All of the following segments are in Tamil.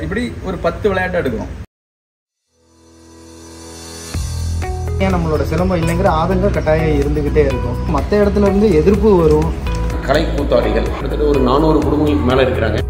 இப்படி ஒரு 10 விளையாட்டு எடுக்கிறோம். ஏன் நம்மளோட சிரமம் இல்லைங்கிற ஆதங்கம் கட்டாயம் இருந்துக்கிட்டே இருக்கும். மற்ற இடத்துல இருந்து எதிர்ப்பு வரும். கலை கூத்தாடிகள் கிட்டத்தட்ட ஒரு 400 குடும்பங்களுக்கு மேலே இருக்கிறாங்க.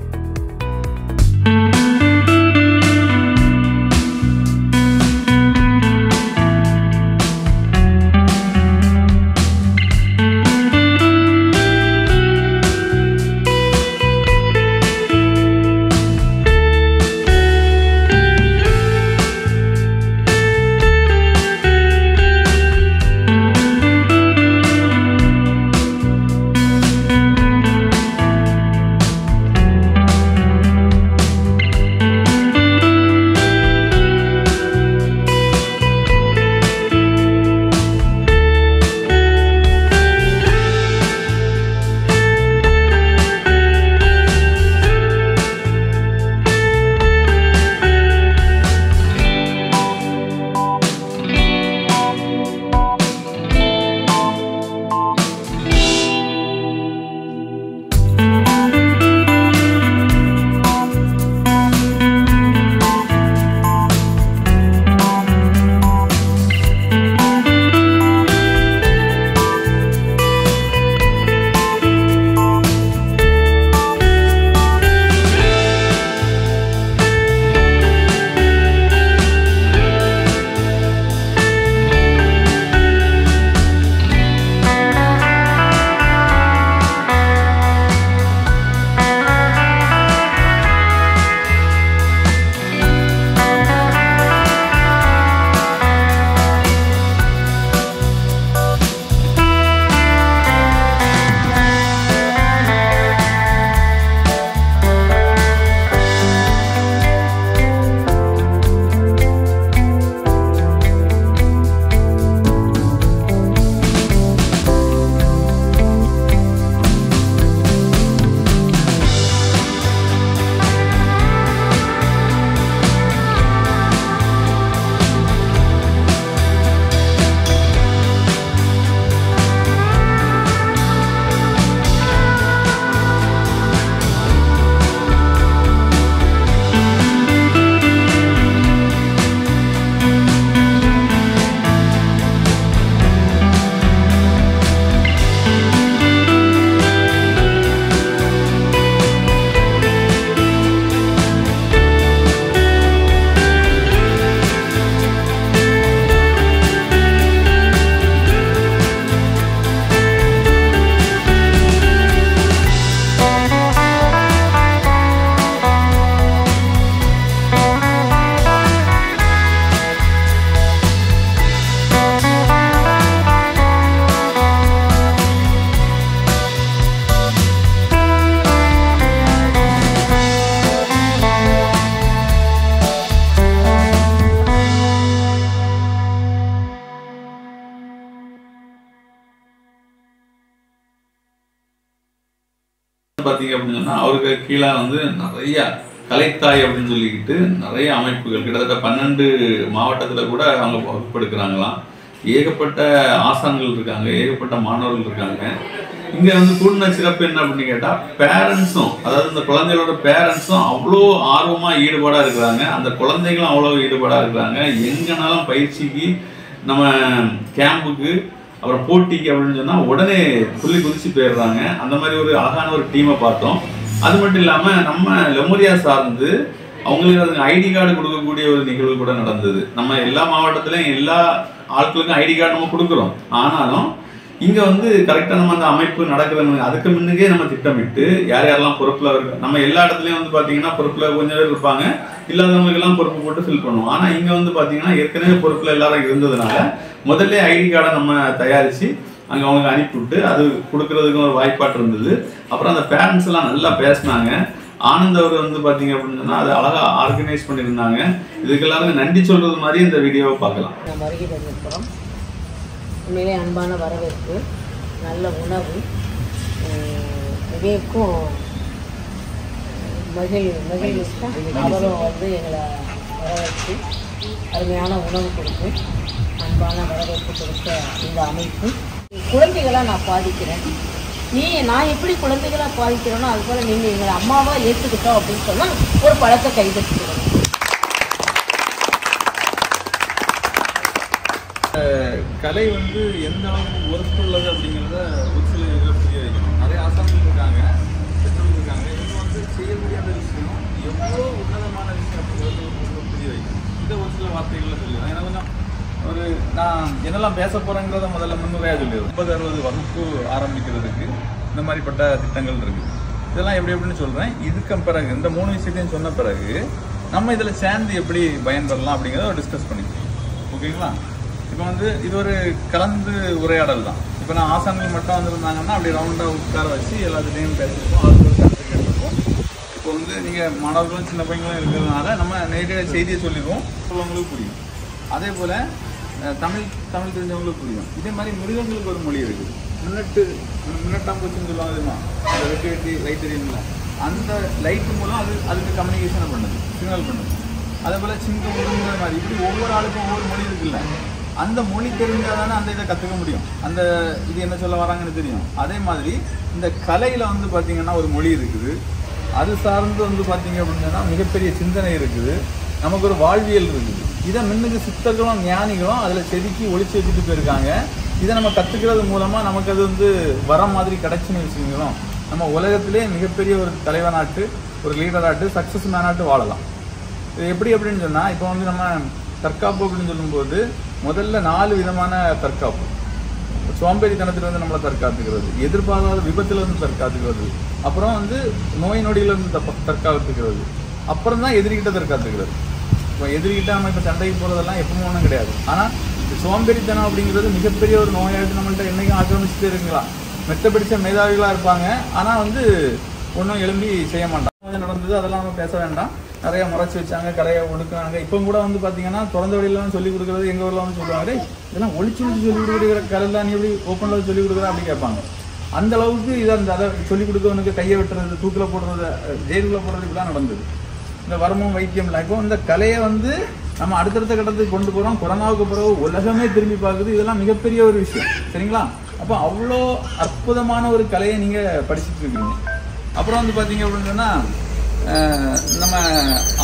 பார்த்தீங்க அப்படின்னா அவருக்கு கீழே வந்து நிறைய கலைத்தாய் அப்படின்னு சொல்லிக்கிட்டு நிறைய அமைப்புகள் கிட்டத்தட்ட 12 மாவட்டத்தில் கூட அவங்க வகுப்பெடுக்கிறாங்களாம். ஏகப்பட்ட ஆசான்கள் இருக்காங்க, ஏகப்பட்ட மாணவர்கள் இருக்காங்க. இங்கே வந்து கூடின சிறப்பு என்ன அப்படின்னு கேட்டால் பேரண்ட்ஸும், அதாவது இந்த குழந்தைகளோட பேரண்ட்ஸும் அவ்வளோ ஆர்வமாக ஈடுபாடாக இருக்கிறாங்க. அந்த குழந்தைகளும் அவ்வளோ ஈடுபாடாக இருக்கிறாங்க. எங்கேனாலும் பயிற்சிக்கு, நம்ம கேம்புக்கு, அப்புறம் போட்டிக்கு அப்படின்னு சொன்னால் உடனே துள்ளி குதிச்சு போயிடுறாங்க. அந்த மாதிரி ஒரு அழகான ஒரு டீமை பார்த்தோம். அது மட்டும் இல்லாமல் நம்ம லெமோரியா சார்ந்து அவங்களுக்கு அதுக்கு ஐடி கார்டு கொடுக்கக்கூடிய ஒரு நிகழ்வு கூட நடந்தது. நம்ம எல்லா மாவட்டத்திலையும் எல்லா ஆட்களுக்கும் ஐடி கார்டு நம்ம கொடுக்குறோம். ஆனாலும் இங்கே வந்து கரெக்டாக நம்ம அந்த அமைப்பு நடக்கிறது அதுக்கு முன்னுக்கே நம்ம திட்டமிட்டு யார் யாரெல்லாம் பொறுப்பில் இருக்கு, நம்ம எல்லா இடத்துலையும் வந்து பார்த்தீங்கன்னா பொறுப்பில் கொஞ்சம் பேர் இருப்பாங்க, இல்லாதவங்களுக்கெல்லாம் பொறுப்பு போட்டு ஃபில் பண்ணுவோம். ஆனால் இங்கே வந்து பார்த்தீங்கன்னா ஏற்கனவே பொறுப்பில் எல்லாரும் இருந்ததுனால முதல்ல ஐடி கார்டை நம்ம தயாரித்து அங்கே அவங்களுக்கு அனுப்பிவிட்டு அது கொடுக்கறதுக்கும் ஒரு வாய்ப்பாட்டு இருந்தது. அப்புறம் அந்த பேரண்ட்ஸ் எல்லாம் நல்லா பேசினாங்க. ஆனந்த் அவர் வந்து பார்த்தீங்க அப்படின்னு சொன்னால் அதை அழகாக ஆர்கனைஸ் பண்ணியிருந்தாங்க. இதுக்கு எல்லாருக்கும் நன்றி சொல்கிறது மாதிரி இந்த வீடியோவை பார்க்கலாம். நம்ம வருகை பண்ணியிருக்கிறோம். உண்மையிலே அன்பான வரவேற்பு, நல்ல உணவு, விவேக்கும் மகிழ்ச்சி அவரும் வந்து எங்களை வரவேற்று அருமையான உணவு கொடுத்து அன்பான வரவேற்பு கொடுத்த இந்த அமைப்பு குழந்தைகளாக நான் பாதிக்கிறேன். நான் எப்படி குழந்தைகளை பாதிக்கிறேனோ அது போல நீங்கள் எங்களை அம்மாவா ஏற்றுக்கிட்டோம் அப்படின்னு சொன்னால் ஒரு பழத்தை கைதட்டிக்கிறோம். கலை வந்து எந்த அளவுக்கு ஒர்த்துள்ளது அப்படிங்கிறத ஒரு சில இதில் புரிய வைக்கணும். நிறைய ஆசாமிகள் இருக்காங்க, பெற்றோர்கள் இருக்காங்க. இவங்க வந்து செய்யக்கூடிய அந்த விஷயம் எவ்வளோ உன்னதமான விஷயம் அப்படிங்கிறது புரிய வைக்கணும். இதை ஒரு சில வார்த்தைகளில் சொல்லிடுறேன். ஏன்னா கொஞ்சம் நான் என்னெல்லாம் பேச போகிறேங்கிறத முதல்ல முன்னுரையாக சொல்லிடுறேன். 50-60 வகுப்பு ஆரம்பிக்கிறதுக்கு இந்த மாதிரிப்பட்ட திட்டங்கள் இருக்குது. இதெல்லாம் எப்படின்னு சொல்கிறேன். இதுக்கு பிறகு இந்த 3 விஷயத்தையும் சொன்ன பிறகு நம்ம இதில் சேர்ந்து எப்படி பயன்படலாம் அப்படிங்கிறத டிஸ்கஸ் பண்ணிக்கலாம். ஓகேங்களா? இப்போ வந்து இது ஒரு கலந்து உரையாடல் தான். இப்போ நான் ஆசான்கள் மட்டும் வந்திருந்தாங்கன்னா அப்படி ரவுண்டாக உட்கார வச்சு எல்லாத்துலேயும் பேசியிருப்போம், அதுக்கு ஒரு கருத்து கேட்டிருப்போம். இப்போ வந்து நீங்கள் மாணவர்களும் சின்ன பையங்களும் இருக்கிறதுனால நம்ம நேரடியாக செய்தியை சொல்லிடுவோம், உள்ளவங்களுக்கு புரியும். அதே போல் தமிழ் தெரிஞ்சவங்களுக்கு புரியும். இதே மாதிரி மிருகங்களுக்கு ஒரு மொழி இருக்குது. மின்னட்டாம்பூச்சின்னு சொல்லுவாங்க தெரியுமா, அந்த வெட்டி லைட் எரியும்ல, அந்த லைட்டு மூலம் அதுக்கு கம்யூனிகேஷனை பண்ணுது, சிக்னல் பண்ணுது. அதே போல் சிங்கம் முருங்கிற மாதிரி இப்படி ஒவ்வொரு ஆளுக்கும் ஒவ்வொரு மொழி இருக்குல்ல, அந்த மொழி தெரிஞ்சால் தானே அந்த இதை கற்றுக்க முடியும். அந்த இது என்ன சொல்ல வராங்கன்னு தெரியும். அதே மாதிரி இந்த கலையில் வந்து பார்த்திங்கன்னா ஒரு மொழி இருக்குது, அது சார்ந்து வந்து பார்த்திங்க அப்படின்னா மிகப்பெரிய சிந்தனை இருக்குது, நமக்கு ஒரு வாழ்வியல் இருக்குது. இதை முன்னுக்கு சித்தர்களும் ஞானிகளும் அதில் செதுக்கி ஒழிச்சு வச்சுட்டு போயிருக்காங்க. இதை நம்ம கற்றுக்கிறது மூலமாக நமக்கு அது வந்து வர மாதிரி கிடைச்சுன்னு வச்சுக்கோங்களோம். நம்ம உலகத்திலே மிகப்பெரிய ஒரு தலைவனாட்டு, ஒரு லீடராட்டு, சக்ஸஸ் மேனாட்டு வாழலாம். இது எப்படி அப்படின்னு சொன்னால், இப்போ வந்து நம்ம தற்காப்பு அப்படின்னு சொல்லும்போது முதல்ல 4 விதமான தற்காப்பு. சோம்பேறித்தனத்திலிருந்து நம்மளை தற்காத்துக்கிறது, எதிர்பாராத விபத்துலேருந்து தற்காத்துக்கிறது, அப்புறம் வந்து நோய் நொடியிலேருந்து தற்காத்துக்கிறது, அப்புறம் தான் எதிரிகிட்ட தற்காத்துக்கிறது. இப்போ எதிரிகிட்ட நம்ம இப்போ சண்டைக்கு போகிறதெல்லாம் எப்பவும் ஒன்றும் கிடையாது. ஆனால் சோம்பேறித்தனம் அப்படிங்கிறது மிகப்பெரிய ஒரு நோயாட்டு நம்மள்கிட்ட என்றைக்கும் ஆக்கிரமிச்சுட்டே இருக்குங்களா. மெத்த பிடிச்ச மேதாவிகளாக இருப்பாங்க, ஆனால் வந்து ஒன்றும் எழும்பி செய்ய மாட்டாங்க. நடந்தது அதெல்லாம் நம்ம பேச வேண்டாம். நிறைய முறைச்சி வச்சாங்க, கலையை ஒடுக்குறாங்க. இப்போ கூட வந்து பார்த்தீங்கன்னா திறந்த வழியிலாம் சொல்லிக் கொடுக்குறது எங்கள் ஊரில் வந்து சொல்லுவாங்க, இதெல்லாம் ஒழிச்சு சொல்லிக் கொடுக்குற கலைலாம் நீ எப்படி ஓப்பனில் சொல்லிக் கொடுக்குற அப்படி கேட்பாங்க. அந்த அளவுக்கு இதை அதை சொல்லிக் கொடுக்கவனுக்கு கையை வெட்டுறது, தூக்கில் போடுறது, ஜெயிலில் போடுறது இப்படிலாம் நடந்தது. இந்த வர்மம் வைத்தியம்லாம் இப்போ இந்த கலையை வந்து நம்ம அடுத்தடுத்த கட்டத்துக்கு கொண்டு போகிறோம். கொரோனாவுக்கு பிறகு உலகமே திரும்பி பார்க்குது. இதெல்லாம் மிகப்பெரிய ஒரு விஷயம், சரிங்களா? அப்போ அவ்வளோ அற்புதமான ஒரு கலையை நீங்கள் படிச்சுட்டு இருக்கீங்க. அப்புறம் வந்து பார்த்தீங்க அப்படின்னு சொன்னால் நம்ம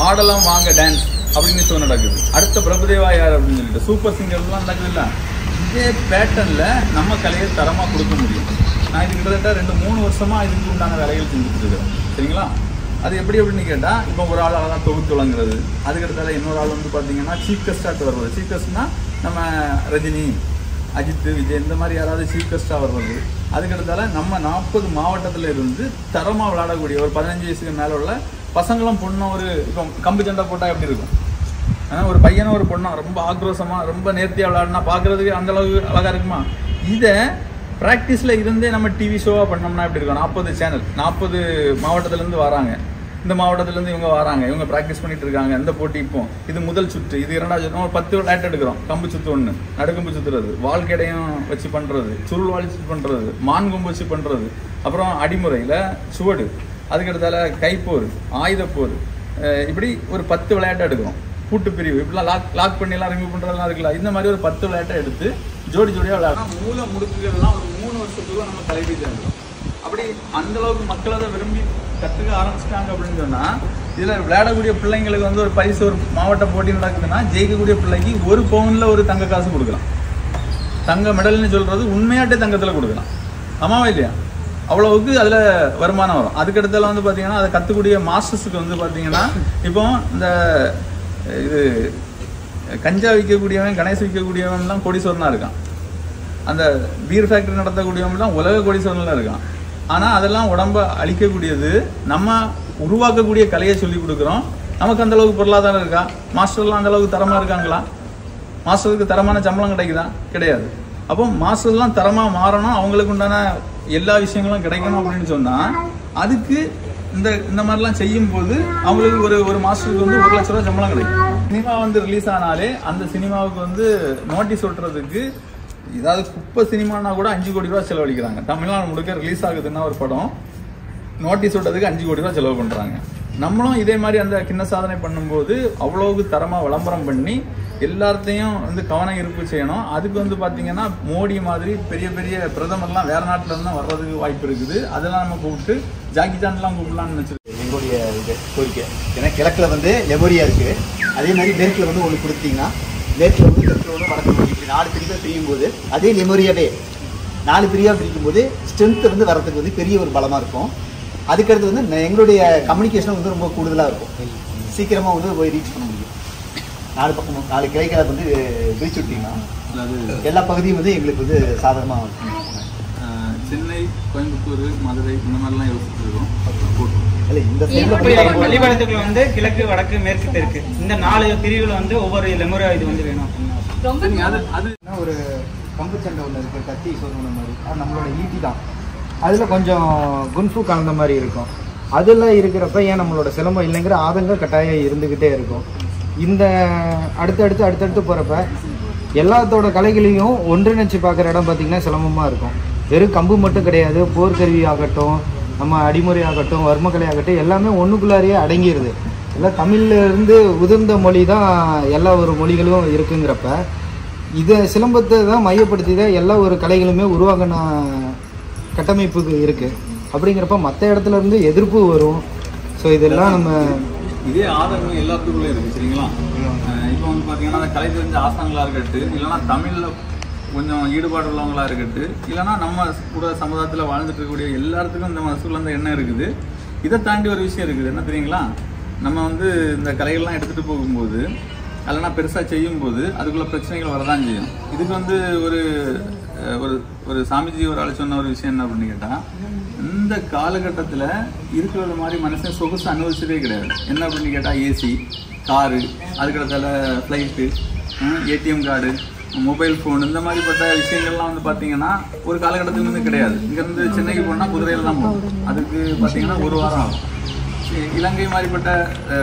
ஆடலாம் வாங்க டான்ஸ் அப்படின்னு சொல்லி நடக்குது. அடுத்த பிரபுதேவா யார் அப்படின்னு சொல்லிட்டு சூப்பர் சிங்கர்லாம் நடக்குது இல்லை. இதே பேட்டர்னில் நம்ம கலையை தரமாக கொடுக்க முடியும். நான் இது கிட்டத்தட்ட 2-3 வருஷமாக இதுக்கு உண்டான வேலைகள் செஞ்சுட்டு இருக்கிறேன், சரிங்களா? அது எப்படி அப்படின்னு கேட்டால், இப்போ ஒரு ஆள் தான் தொகுத்து வழங்குறது, அதுக்கடுத்தால இன்னொரு ஆள் வந்து பார்த்தீங்கன்னா சீஃப் கெஸ்டாக வருவது. சீஃப் கெஸ்ட்னா நம்ம ரஜினி, அஜித், விஜய் இந்த மாதிரி யாராவது சீஃப் கெஸ்டாக வருவது. அதுக்கடுத்தால நம்ம 40 மாவட்டத்தில் இருந்து தரமாக விளையாடக்கூடிய ஒரு 15 வயசுக்கு மேலே உள்ள பசங்களும் பொண்ணும், ஒரு இப்போ கம்பு சண்டை போட்டால் எப்படி இருக்கும், ஒரு பையனும் ஒரு பொண்ணும் ரொம்ப ஆக்ரோஷமாக ரொம்ப நேர்த்தியாக விளையாடினா பார்க்குறதுக்கு அந்தளவுக்கு அழகாக இருக்குமா? இதை ப்ராக்டிஸில் இருந்தே நம்ம டிவி ஷோவாக பண்ணோம்னா எப்படி இருக்கும்? 40 சேனல் 40 மாவட்டத்துலேருந்து வராங்க, இந்த மாவட்டத்துலேருந்து இவங்க வராங்க, இவங்க ப்ராக்டிஸ் பண்ணிட்டு இருக்காங்க. இந்த போட்டி இப்போ இது முதல் சுற்று, இது 2வது சுற்று, ஒரு 10 விளையாட்டு எடுக்கிறோம். கம்பு சுற்று 1, நடுக்கம்பு சுற்றுறது, வாழ்க்கைடையும் வச்சு பண்ணுறது, சுருள் வச்சு பண்ணுறது, மான் கொம்பு வச்சு பண்ணுறது, அப்புறம் அடிமுறையில் சுவடு, அதுக்கடுத்தால கைப்போர், ஆயுதப்போர், இப்படி ஒரு 10 விளையாட்டை எடுக்கிறோம். கூட்டு பிரிவு இப்படிலாம் லாக் பண்ணிலாம் ரிமூவ் பண்ணுறதுலாம் இருக்குல்ல. இந்த மாதிரி ஒரு 10 விளையாட்டை எடுத்து ஜோடி ஜோடியாக விளையாடலாம். மூல முடுக்குகள்லாம் ஒரு 3 வருஷத்துக்குள்ள நம்ம தலைவீச்சு எடுக்கிறோம். அப்படி அந்தளவுக்கு மக்கள் அதை விரும்பி கற்றுக்க ஆரம்பிச்சிட்டாங்க அப்படின்னு சொன்னால், இதில் விளையாடக்கூடிய பிள்ளைங்களுக்கு வந்து ஒரு பரிசு, ஒரு மாவட்ட போட்டி நடக்குதுன்னா ஜெயிக்கக்கூடிய பிள்ளைக்கு 1 பவுனில் ஒரு தங்க காசு கொடுக்கலாம். தங்க மெடல்னு சொல்கிறது உண்மையாட்டே தங்கத்தில் கொடுக்கலாம். ஆமாவா இல்லையா? அவ்வளவுக்கு அதில் வருமானம் வரும். அதுக்கடுத்தெல்லாம் வந்து பார்த்தீங்கன்னா அதை கற்றுக்கூடிய மாஸ்டர்ஸுக்கு வந்து பார்த்தீங்கன்னா, இப்போ இந்த இது கஞ்சா விற்கக்கூடியவன், கணேஷ் விற்கக்கூடியவன்லாம் கோடீஸ்வரனாக இருக்கான். அந்த பீர் ஃபேக்டரி நடத்தக்கூடியவன்லாம் உலக கோடீஸ்வரனில் இருக்கான். ஆனால் அதெல்லாம் உடம்பை அழிக்கக்கூடியது. நம்ம உருவாக்கக்கூடிய கலையை சொல்லிக் கொடுக்குறோம். நமக்கு அந்தளவுக்கு பொருளாதாரம் இருக்கா? மாஸ்டர்லாம் அந்தளவுக்கு தரமாக இருக்காங்களா? மாஸ்டருக்கு தரமான சம்பளம் கிடைக்குதா? கிடையாது. அப்போ மாஸ்டர்லாம் தரமாக மாறணும், அவங்களுக்கு உண்டான எல்லா விஷயங்களும் கிடைக்கணும் அப்படின்னு சொன்னால், அதுக்கு இந்த மாதிரிலாம் செய்யும்போது அவங்களுக்கு ஒரு மாஸ்டருக்கு வந்து 1 லட்ச ரூபா சம்பளம் கிடைக்கும். சினிமா வந்து ரிலீஸ் ஆனாலே அந்த சினிமாவுக்கு வந்து நோட்டீஸ் ஒட்டுறதுக்கு, ஏதாவது குப்பை சினிமானா கூட 5 கோடி ரூபா செலவழிக்கிறாங்க. தமிழ்நாடு முழுக்க ரிலீஸ் ஆகுதுன்னா ஒரு படம், நோட்டீஸ் ஒட்டுறதுக்கு 5 கோடி ரூபா செலவு பண்ணுறாங்க. நம்மளும் இதே மாதிரி அந்த கிண்ண சாதனை பண்ணும்போது அவ்வளோவுக்கு தரமாக விளம்பரம் பண்ணி எல்லாத்தையும் வந்து கவனம் ஈர்ப்பு செய்யணும். அதுக்கு வந்து பார்த்தீங்கன்னா மோடி மாதிரி பெரிய பெரிய பிரதமர்லாம் வேற நாட்டில் இருந்தால் வர்றதுக்கு வாய்ப்பு இருக்குது. அதெல்லாம் நம்ம கூப்பிட்டு ஜாக்கி சான்லாம் கூப்பிடலாம்னு நினச்சிருக்கோம். எங்களுடைய இது கோரிக்கை. ஏன்னா கிழக்கில் வந்து லெமோரியா இருக்குது, அதே மாதிரி மேற்கில் வந்து ஒன்று கொடுத்தீங்கன்னா மேற்கில் வந்து தெற்கில் ஒன்று வடக்கு இப்படி 4 பிரிவாக பிரியும் போது அதே லெமோரியாவே 4 பிரிவாக பிரிக்கும் போது ஸ்ட்ரென்த்து வந்து வரதுக்கு வந்து பெரிய ஒரு பலமாக இருக்கும். அதுக்கடுத்து வந்து எங்களுடைய கம்யூனிகேஷன் வந்து ரொம்ப கூடுதலாக இருக்கும். சீக்கிரமாக வந்து போய் ரீச் பண்ண முடியும். 4 பக்கமும் 4 கிளைகளை வந்து பிரிச்சு விட்டீங்கன்னா எல்லா பகுதியும் வந்து எங்களுக்கு வந்து சாதகமாக இருக்கும். சென்னை, கோயம்புத்தூர், மதுரை இந்த மாதிரிலாம் யோசிச்சிருக்கோம். இல்லை இந்த பள்ளிப்பாளையத்துக்குள்ள வந்து கிழக்கு, வடக்கு, மேற்கு, தெற்கு இந்த 4 பிரிவுல வந்து ஒவ்வொரு லெமோரியா இது வந்து வேணும். அது ஒரு கம்பு சண்டை ஒன்று இருக்குது, கத்தி சொன்ன மாதிரி. அது நம்மளோட ஈட்டி தான். அதில் கொஞ்சம் குன்ஃபு கலந்த மாதிரி இருக்கும். அதில் இருக்கிறப்ப ஏன் நம்மளோட சிலம்பம் இல்லைங்கிற ஆதங்கம் கட்டாயம் இருந்துக்கிட்டே இருக்கும். இந்த அடுத்தடுத்து போகிறப்ப எல்லாத்தோட கலைகளையும் ஒன்றிணைச்சு பார்க்குற இடம் பார்த்திங்கன்னா சிலம்பமாக இருக்கும். வெறும் கம்பு மட்டும் கிடையாது, போர்க்கருவி ஆகட்டும், நம்ம அடிமுறை ஆகட்டும், வர்மக்கலை ஆகட்டும், எல்லாமே ஒன்றுக்குள்ளாரையே அடங்கிடுது. எல்லாம் தமிழ்லேருந்து உதிர்ந்த மொழி தான் எல்லா ஒரு மொழிகளும் இருக்குங்கிறப்ப இதை சிலம்பத்தை தான் மையப்படுத்தி தான் எல்லா ஒரு கலைகளுமே உருவாகின கட்டமைப்புக்கு இருக்குது. அப்படிங்கிறப்ப மற்ற இடத்துல இருந்து எதிர்ப்பு வரும். ஸோ இதெல்லாம் நம்ம இதே ஆதங்கம் எல்லாத்துக்குள்ளே இருக்குது. சரிங்களா? இப்போ வந்து பார்த்தீங்கன்னா அந்த கலை தெரிஞ்ச ஆசான்களாக இருக்கட்டும், இல்லைனா தமிழில் கொஞ்சம் ஈடுபாடு உள்ளவங்களாக இருக்கட்டும், இல்லைனா நம்ம கூட சமுதாயத்தில் வாழ்ந்துட்டு இருக்கக்கூடிய எல்லாத்துக்கும் இந்த மனசுக்குள்ள அந்த எண்ணம் இருக்குது. இதை தாண்டி ஒரு விஷயம் இருக்குது. என்ன தெரியுங்களா? நம்ம வந்து இந்த கலைகள்லாம் எடுத்துகிட்டு போகும்போது இல்லைனா பெருசாக செய்யும்போது அதுக்குள்ள பிரச்சனைகள் வரதான் செய்யும். இதுக்கு வந்து ஒரு ஒரு ஒரு சாமிஜி ஒரு ஆள் சொன்ன ஒரு விஷயம் என்ன அப்படின்னு கேட்டால், இந்த காலகட்டத்தில் இருக்கிறது மாதிரி மனுஷன் சொகுசு அனுபவிச்சதே கிடையாது. என்ன அப்படின்னு கேட்டால் ஏசி, காரு, அதுக்கடுத்தால flight, ATM card, mobile phone, இந்த மாதிரிப்பட்ட விஷயங்கள்லாம் வந்து பார்த்தீங்கன்னா ஒரு காலகட்டத்துக்கு வந்து கிடையாது. இங்கேருந்து சென்னைக்கு போனால் குதிரையில் தான் போகும். அதுக்கு பார்த்தீங்கன்னா 1 வாரம் ஆகும். இலங்கை மாதிரிப்பட்ட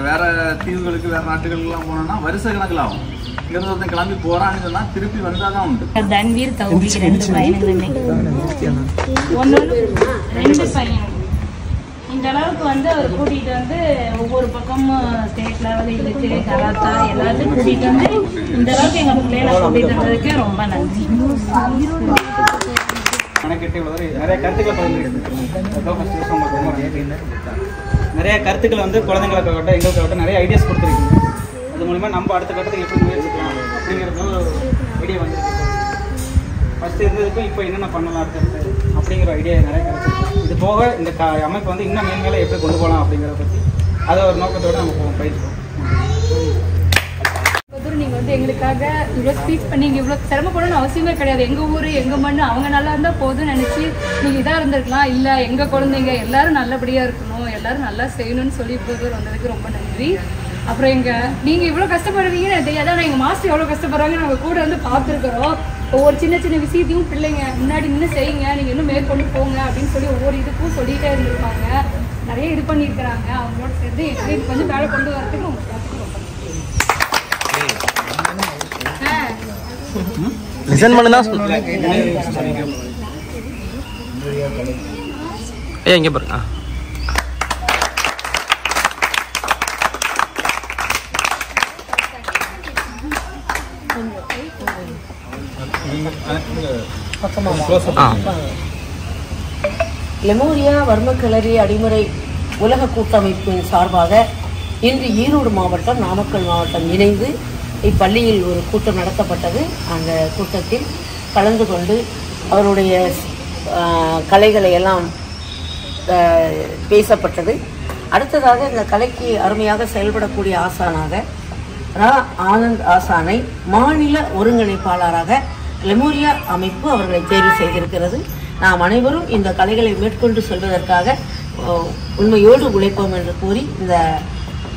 வேற தீவுகளுக்கு வேற நாட்டுகளுக்கெல்லாம் போனோம்னா வருஷ கணக்கில் ஆகும். இங்கிருந்து ஒருத்தன் கிளம்பி போறான்னு சொன்னா திருப்பி வந்தால் தான் உண்டு. தன்வீர் தௌபீக் 2 பையனுங்க. ஒன்று 2 பையன். இந்த அளவுக்கு வந்து அவர் கூட்டிகிட்டு வந்து ஒவ்வொரு பக்கமும் ஸ்டேட் லெவல் இருக்கு, கராத்தா எல்லாத்தையும் கூட்டிகிட்டு வந்து இந்த அளவுக்கு எங்கள் பிள்ளைகளை கூட்டிகிட்டு வந்ததுக்கு ரொம்ப நன்றி. கணக்கிட்டு நிறைய கருத்துக்களை நிறைய கருத்துக்களை வந்து குழந்தைங்களுக்காகட்டும் எங்களுக்காகட்டும் நிறைய ஐடியாஸ் கொடுத்துருக்கீங்க. அது மூலிமா நம்ம அடுத்த கட்டத்துக்கு எப்படி முயற்சிக்கலாம் அப்படிங்கிறது ஒரு ஐடியா வந்துருக்கு. ஃபஸ்ட்டு இருந்ததுக்கும் இப்போ என்னென்ன பண்ணலாம் அடுத்தடுத்து அப்படிங்கிற ஐடியா நிறைய கிடைச்சிருக்கு. இது போக இந்த அமைப்பு வந்து இன்னும் மேலே எப்படி கொண்டு போகலாம் அப்படிங்கிறத பற்றி அதை ஒரு நோக்கத்தோடு நம்ம பயிற்சிப்போம். நீங்கள் வந்து எங்களுக்காக இவ்வளோ ஸ்பீச் பண்ணி இங்கே இவ்வளோ சிரமப்படணும்னு அவசியமே கிடையாது. எங்கள் ஊர் எங்கள் மண் அவங்க நல்லா இருந்தால் போதும்னு நினச்சி நீங்கள் இதாக இருந்திருக்கலாம். இல்லை எங்கள் குழந்தைங்க எல்லோரும் நல்லபடியாக இருக்கணும், எல்லோரும் நல்லா செய்யணும்னு சொல்லி இவ்வளோ தூரம் வந்ததுக்கு ரொம்ப நன்றி. அப்புறம் நீங்கள் இவ்வளோ கஷ்டப்படுவீங்கன்னு எனக்கு தெரியாது. ஆனால் எங்கள் மாஸ்டர் எவ்வளோ கஷ்டப்படுறாங்கன்னு நாங்கள் கூட வந்து பார்த்துருக்குறோம். ஒவ்வொரு சின்ன சின்ன விஷயத்தையும் பிள்ளைங்க முன்னாடி நின்று செய்யுங்க, நீங்கள் இன்னும் மேற்கொண்டு போங்க அப்படின்னு சொல்லி ஒவ்வொரு இதுக்கும் சொல்லிகிட்டே இருந்திருப்பாங்க. நிறைய இது பண்ணியிருக்கிறாங்க. அவங்களோட சேர்ந்து எங்களுக்கு வந்து வேலை கொண்டு வரதுக்கு அவங்க பார்த்துக்கு ரொம்ப லிசன் பண்ணுதான் இங்க பாருங்க. லெமோரியா வர்மக்கலரி அடிமுறை உலக கூட்டமைப்பின் சார்பாக இன்று ஈரோடு மாவட்டம், நாமக்கல் மாவட்டம் இணைந்து இப்பள்ளியில் ஒரு கூட்டம் நடத்தப்பட்டது. அந்த கூட்டத்தில் கலந்து கொண்டு அவருடைய கலைகளை எல்லாம் பேசப்பட்டது. அடுத்ததாக இந்த கலைக்கு அருமையாக செயல்படக்கூடிய ஆசானாக ஆனந்த் ஆசானை மாநில ஒருங்கிணைப்பாளராக லெமோரியா அமைப்பு அவர்களை தேர்வு செய்திருக்கிறது. நாம் அனைவரும் இந்த கலைகளை மேற்கொண்டு செல்வதற்காக உண்மையோடு உழைப்போம் என்று கூறி இந்த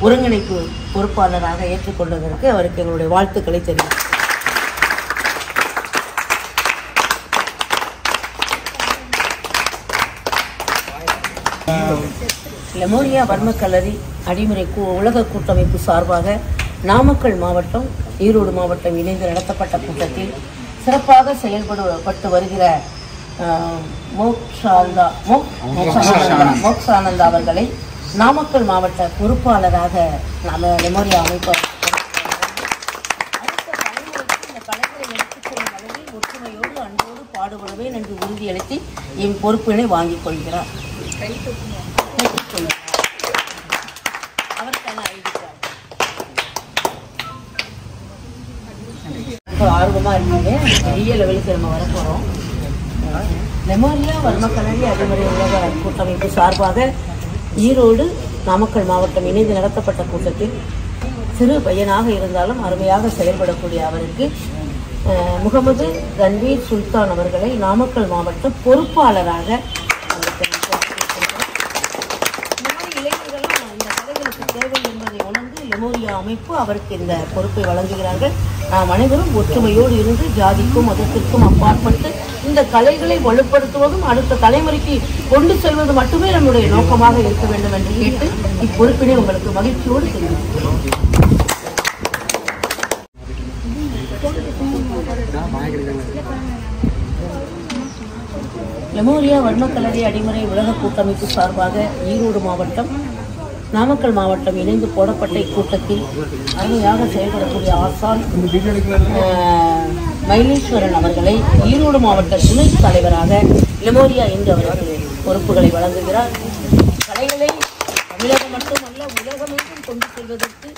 ஒருங்கிணைப்பு பொறுப்பாளராக ஏற்றுக்கொண்டதற்கு அவருக்கு எங்களுடைய வாழ்த்துக்களை தெரிவிக்கிறேன். லெமோரியா வர்மக்கலரி அடிமுறை உலக கூட்டமைப்பு சார்பாக நாமக்கல் மாவட்டம், ஈரோடு மாவட்டம் இணைந்து நடத்தப்பட்ட கூட்டத்தில் சிறப்பாக செயல்பட்டு வருகிற மோக்ஷானந்தா அவர்களை நாமக்கல் மாவட்ட பொறுப்பாளராக நம்ம லெமோரியா அமைப்பு பாடுபடுவேன் என்று உறுதியளித்து என் பொறுப்பினை வாங்கிக் கொள்கிறார். அவருக்கான ஐடி கார்டு ஆர்வமாக இருக்கீங்க. பெரிய லெவலுக்கு நம்ம வரப்போகிறோம். லெமோரியா வர்மக்கலரி அடிமுறை உலக கூட்டமைப்பு சார்பாக ஈரோடு நாமக்கல் மாவட்டம் இணைந்து நடத்தப்பட்ட கூட்டத்தில் சிறு பையனாக இருந்தாலும் அருமையாக செயல்படக்கூடிய அவருக்கு முகமது ரன்வீர் சுல்தான் அவர்களை நாமக்கல் மாவட்ட பொறுப்பாளராக இளைஞர்களும் இந்த கலைகளுக்கு தேவை என்பதை உணர்ந்து லெமோரியா அமைப்பு அவருக்கு இந்த பொறுப்பை வழங்குகிறார்கள். நாம் அனைவரும் ஒற்றுமையோடு இருந்து ஜாதிக்கும் மதத்திற்கும் அப்பாற்பட்டு இந்த கலைகளை வலுப்படுத்துவதும் அடுத்த தலைமுறைக்கு கொண்டு செல்வது மட்டுமே நம்முடைய நோக்கமாக இருக்க வேண்டும் என்று கேட்டு இப்பொறுப்பினை உங்களுக்கு மகிழ்ச்சியோடு தெரிவிக்கிறோம். லெமோரியா வர்மக்கலரி அடிமுறை உலக கூட்டமைப்பு சார்பாக ஈரோடு மாவட்டம் நாமக்கல் மாவட்டம் இணைந்து போடப்பட்ட இக்கூட்டத்தில் அருமையாக செயல்படக்கூடிய ஆசான் மயிலேஸ்வரன் அவர்களை ஈரோடு மாவட்ட துணைத் தலைவராக லெமோரியா என்று அவர்கள் பொறுப்புகளை வழங்குகிறார். கலைகளை தமிழகம் மட்டுமல்ல உலகமெங்கும் கொண்டு செல்வதற்கு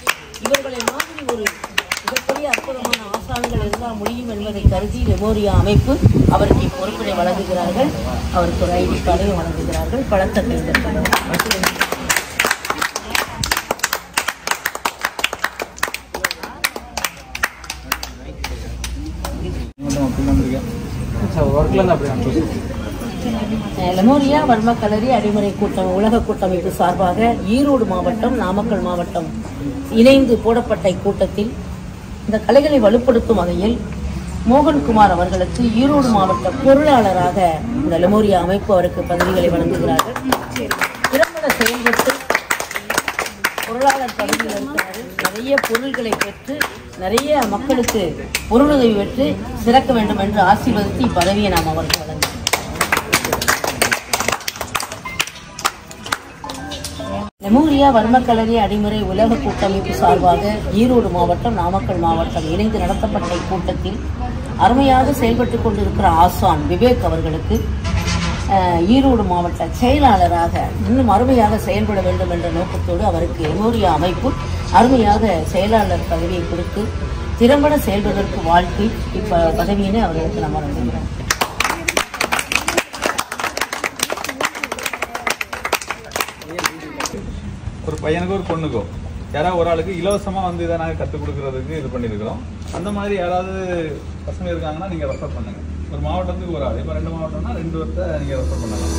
இவர்களை மாதிரி ஒரு மிகப்பெரிய அற்புதமான ஆசான்கள் இருந்தால் முடியும் என்பதை கருதி லெமோரியா அமைப்பு அவருக்கு பொறுப்பினை வழங்குகிறார்கள். அவருக்கு ஒரு ஐடி கார்டையும் வழங்குகிறார்கள். பலத்த தேர்ந்தெடுக்கிறார்கள். லெமோரியா வர்மக்கலரி அடிமுறை உலக கூட்டமைப்பு சார்பாக ஈரோடு மாவட்டம் நாமக்கல் மாவட்டம் இணைந்து போடப்பட்ட இக்கூட்டத்தில் இந்த கலைகளை வலுப்படுத்தும் வகையில் மோகன்குமார் அவர்களுக்கு ஈரோடு மாவட்ட பொருளாளராக இந்த லெமோரியா அமைப்பு அவருக்கு பதவிகளை வழங்குகிறார்கள். திறம்பட செயல்பட்டு பொருளாளர் பதவியில் இருக்கிறார்கள். நிறைய பொருள்களை பெற்று நிறைய மக்களுக்கு பொருளுதவி பெற்று சிறக்க வேண்டும் என்று ஆசீர்வதித்து இப்பதவியை நாம் அவருக்கு வழங்குகிறோம். லெமோரியா வர்மக்கலரி அடிமுறை உலக கூட்டமைப்பு சார்பாக ஈரோடு மாவட்டம் நாமக்கல் மாவட்டம் இணைந்து நடத்தப்பட்ட இக்கூட்டத்தில் அருமையாக செயல்பட்டுக் கொண்டிருக்கிற ஆசான் விவேக் அவர்களுக்கு ஈரோடு மாவட்ட செயலாளராக இன்னும் அருமையாக செயல்பட வேண்டும் என்ற நோக்கத்தோடு அவருக்கு லெமோரியா அமைப்பு அருமையாக செயலாளர் பதவியை கொடுத்து திறம்பட செயல்படுவதற்கு வாழ்க்கை பதவியினை அவர்களுக்கு நாம் வழங்குகிறோம். ஒரு பையனுக்கு ஒரு பொண்ணுக்கோ யாராவது ஒரு ஆளுக்கு இலவசமாக வந்து இதை நாங்கள் கற்றுக் கொடுக்கறதுக்கு இது பண்ணியிருக்கிறோம். அந்த மாதிரி யாராவது பசங்க இருக்காங்கன்னா நீங்கள் ரெஃபர் பண்ணுங்கள். ஒரு மாவட்டத்துக்கு ஒரு ஆள், இப்போ 2 மாவட்டம்னா 2 பேர்த்த நீங்கள் ரெஃபர் பண்ணலாம்.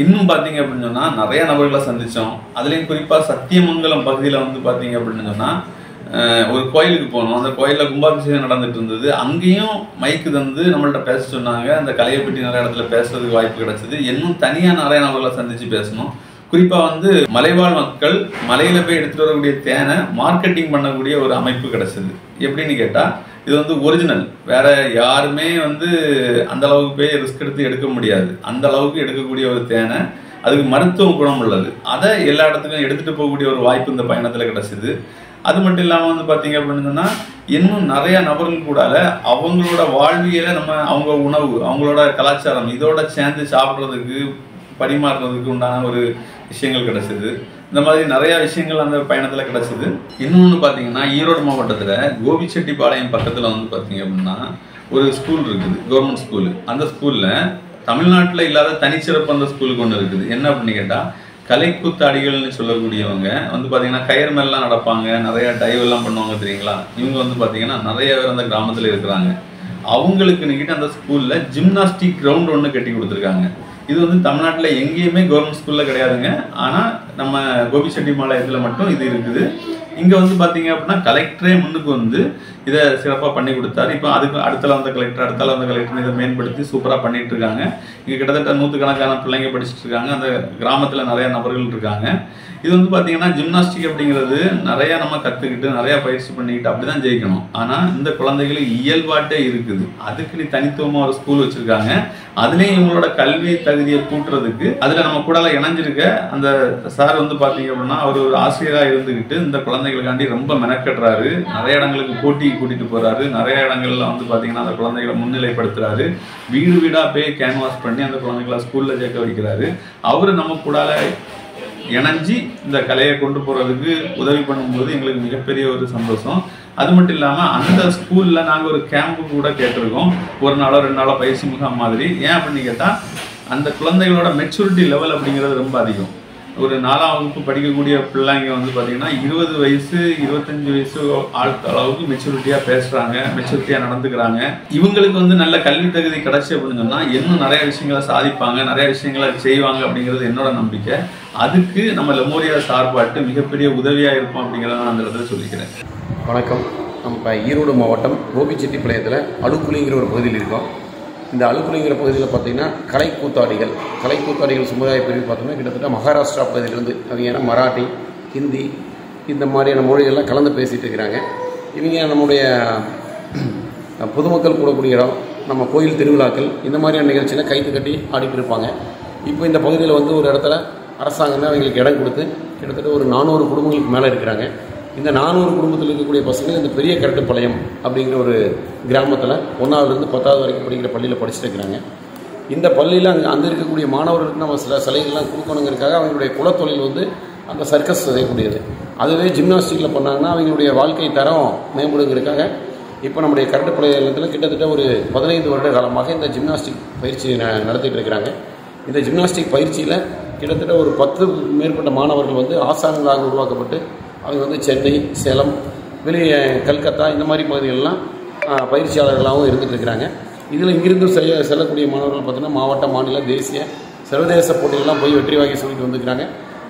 இன்னும் பார்த்தீங்க அப்படின்னு சொன்னால் நிறைய நபர்களை சந்தித்தோம். அதுலேயும் குறிப்பாக சத்தியமங்கலம் பகுதியில் வந்து பார்த்தீங்க அப்படின்னு சொன்னால் ஒரு கோயிலுக்கு போனோம். அந்த கோயிலில் கும்பாபிஷேகம் நடந்துட்டு இருந்தது. அங்கேயும் மைக்கு தந்து நம்மள்ட்ட பேச சொன்னாங்க. அந்த கலையை பற்றி நிறைய இடத்துல பேசுறதுக்கு வாய்ப்பு கிடைச்சிது. இன்னும் தனியாக நிறைய நபர்களை சந்தித்து பேசணும். குறிப்பாக வந்து மலைவாழ் மக்கள் மலையில் போய் எடுத்துகிட்டு வரக்கூடிய தேனை மார்க்கெட்டிங் பண்ணக்கூடிய ஒரு அமைப்பு கிடைச்சிது. எப்படின்னு கேட்டால் இது வந்து ஒரிஜினல், வேற யாருமே வந்து அந்த அளவுக்கு போய் ரிஸ்க் எடுத்து எடுக்க முடியாது. அந்த அளவுக்கு எடுக்கக்கூடிய ஒரு தேனை, அதுக்கு மருத்துவ குணம் உள்ளது. அதை எல்லா இடத்துக்கும் எடுத்துகிட்டு போகக்கூடிய ஒரு வாய்ப்பு இந்த பயணத்தில் கிடச்சிது. அது மட்டும் இல்லாமல் வந்து பார்த்தீங்க அப்படின்னு சொன்னால் இன்னும் நிறையா நபர்கள் கூட அவங்களோட வாழ்வியலை அவங்க உணவு, அவங்களோட கலாச்சாரம் இதோட சேர்ந்து சாப்பிட்றதுக்கு பரிமாறுறதுக்கு உண்டான ஒரு விஷயங்கள் கிடச்சிது. இந்த மாதிரி நிறையா விஷயங்கள் அந்த பயணத்தில் கிடச்சிது. இன்னொன்று பார்த்தீங்கன்னா ஈரோடு மாவட்டத்தில் கோபிச்செட்டிப்பாளையம் பக்கத்தில் வந்து பார்த்தீங்க அப்படின்னா ஒரு ஸ்கூல் இருக்குது, கவர்மெண்ட் ஸ்கூலு. அந்த ஸ்கூலில் தமிழ்நாட்டில் இல்லாத தனிச்சிறப்பு அந்த ஸ்கூலுக்கு ஒன்று இருக்குது. என்ன அப்படின்னு கேட்டால் கலைக்கூத்தாடிகள்னு சொல்லக்கூடியவங்க வந்து பார்த்தீங்கன்னா கயிறு மேலாம் நடப்பாங்க, நிறையா டைவ் எல்லாம் பண்ணுவாங்க தெரியுங்களா. இவங்க வந்து பார்த்தீங்கன்னா நிறைய பேர் அந்த கிராமத்தில் இருக்கிறாங்க. அவங்களுக்கு நிக்கிட்டு அந்த ஸ்கூலில் ஜிம்னாஸ்டிக் கிரவுண்ட் ஒன்று கட்டி கொடுத்துருக்காங்க. இது வந்து தமிழ்நாட்டில் எங்கேயுமே கவர்மெண்ட் ஸ்கூலில் கிடையாதுங்க. ஆனால் நம்ம கோபிச்செட்டிப்பாளையத்தில் மட்டும் இது இருக்குது. இங்கே வந்து பார்த்தீங்க அப்படின்னா கலெக்டரே முன்னுக்கு வந்து இதை சிறப்பாக பண்ணி கொடுத்தாரு. இப்போ அதுக்கு அடுத்தால வந்த கலெக்டர் இதை மேம்படுத்தி சூப்பராக பண்ணிட்டு இருக்காங்க. இங்கே கிட்டத்தட்ட 100கணக்கான பிள்ளைங்க படிச்சுட்டு இருக்காங்க. அந்த கிராமத்தில் நிறைய நபர்கள் இருக்காங்க. இது வந்து பார்த்தீங்கன்னா ஜிம்னாஸ்டிக் அப்படிங்கிறது நிறையா நம்ம கற்றுக்கிட்டு நிறையா பயிற்சி பண்ணிக்கிட்டு அப்படி தான் ஜெயிக்கணும். ஆனால் இந்த குழந்தைகளுக்கு இயல்பாட்டே இருக்குது. அதுக்கு நீ தனித்துவமாக ஒரு ஸ்கூல் வச்சுருக்காங்க. அதுலேயும் இவங்களோட கல்வி தகுதியை கூட்டுறதுக்கு அதில் நம்ம கூட இணைஞ்சிருக்க அந்த சார் வந்து பார்த்தீங்க அப்படின்னா அவர் ஒரு ஆசிரியராக இருந்துக்கிட்டு இந்த குழந்தைகளுக்காண்டி ரொம்ப மெனக்கட்டுறாரு. நிறைய இடங்களுக்கு போட்டிக்கு கூட்டிகிட்டு போகிறாரு. நிறைய இடங்கள்ல வந்து பார்த்தீங்கன்னா அந்த குழந்தைகளை முன்னிலைப்படுத்துறாரு. வீடு வீடாக போய் கேன்வாஸ் பண்ணி அந்த குழந்தைகளை ஸ்கூலில் சேர்க்க வைக்கிறாரு. அவர் நம்ம கூட இணைஞ்சி இந்த கலையை கொண்டு போகிறதுக்கு உதவி பண்ணும்போது எங்களுக்கு மிகப்பெரிய ஒரு சந்தோஷம். அது மட்டும் இல்லாமல் அந்த ஸ்கூலில் நாங்கள் ஒரு கேம்பு கூட கேட்டிருக்கோம். 1 நாளோ 2 நாளோ பயிற்சி முகாம் மாதிரி. ஏன் அப்படின்னு கேட்டால் அந்த குழந்தைகளோட மெச்சூரிட்டி லெவல் அப்படிங்கிறது ரொம்ப அதிகம். ஒரு 4ஆம் வகுப்பு படிக்கக்கூடிய பிள்ளைங்க வந்து பார்த்தீங்கன்னா 20 வயசு 25 வயசு அளவுக்கு மெச்சூரிட்டியாக பேசுகிறாங்க, மெச்சூரிட்டியாக நடந்துக்கிறாங்க. இவங்களுக்கு வந்து நல்ல கல்வி தகுதி கிடச்சி அப்படின்னு சொன்னால் இன்னும் நிறைய விஷயங்களை சாதிப்பாங்க, நிறைய விஷயங்களை செய்வாங்க அப்படிங்கிறது என்னோட நம்பிக்கை. அதுக்கு நம்ம லெமோரியா சார்பாட்டு மிகப்பெரிய உதவியாக இருப்போம் அப்படிங்கிறத நான் அந்த இடத்துல சொல்லிக்கிறேன். வணக்கம். நம்ம ஈரோடு மாவட்டம் கோபிச்செட்டிப்பாளையத்தில் அழுக்குழிங்கிற ஒரு பகுதியில் இருக்கோம். இந்த அழுக்குழிங்கிற பகுதியில் பார்த்திங்கன்னா கலைக்கூத்தாடிகள் சமுதாய பிரிவு பார்த்தோம்னா கிட்டத்தட்ட மகாராஷ்டிரா பகுதியிலேருந்து அவங்க ஏன்னா மராட்டி, ஹிந்தி இந்த மாதிரியான மொழிகள்லாம் கலந்து பேசிகிட்டு இருக்கிறாங்க. இவங்க நம்முடைய பொதுமக்கள் கூடக்கூடிய இடம், நம்ம கோயில் திருவிழாக்கள் இந்த மாதிரியான நிகழ்ச்சியில் கைத்து கட்டி ஆடிட்டு இருப்பாங்க. இப்போ இந்த பகுதியில் வந்து ஒரு இடத்துல அரசாங்கமே அவங்களுக்கு இடம் கொடுத்து கிட்டத்தட்ட ஒரு 400 குடும்பங்களுக்கு மேலே இருக்கிறாங்க. இந்த 400 குடும்பத்தில் இருக்கக்கூடிய பசங்க இந்த பெரிய கரட்டுப்பாளையம் அப்படிங்கிற ஒரு கிராமத்தில் 1ஆவதுலேருந்து 10ஆவது வரைக்கும் படிக்கிற பள்ளியில் படிச்சுட்டு இருக்கிறாங்க. இந்த பள்ளியில் அங்கே இருக்கக்கூடிய மாணவர்களுக்கு நம்ம சில சலுகைகள்லாம் கொடுக்கணுங்கிறதுக்காக அவங்களுடைய குலத்தொழில் வந்து அந்த சர்க்கஸ் செய்யக்கூடியது. அதுவே ஜிம்னாஸ்டிக்கில் பண்ணாங்கன்னா அவங்களுடைய வாழ்க்கை தரம் மேம்படுங்கிறதுக்காக இப்போ நம்முடைய கரட்டுப்பாளையத்தில் கிட்டத்தட்ட ஒரு 15 வருட காலமாக இந்த ஜிம்னாஸ்டிக் பயிற்சி நடத்திட்டு இருக்கிறாங்க. இந்த ஜிம்னாஸ்டிக் பயிற்சியில் கிட்டத்தட்ட ஒரு 10 மேற்பட்ட மாணவர்கள் வந்து ஆசான்களாக உருவாக்கப்பட்டு அவங்க வந்து சென்னை, சேலம், வெளியே கல்கத்தா இந்த மாதிரி பகுதிகளெலாம் பயிற்சியாளர்களாகவும் இருந்துகிட்டு இருக்கிறாங்க. இதில் இங்கிருந்து செல்லக்கூடிய மாணவர்கள் பார்த்தீங்கன்னா மாவட்ட, மாநில, தேசிய, சர்வதேச போட்டிகள்லாம் போய் வெற்றி வாங்கி சொல்லிட்டு வந்துருக்கிறாங்க.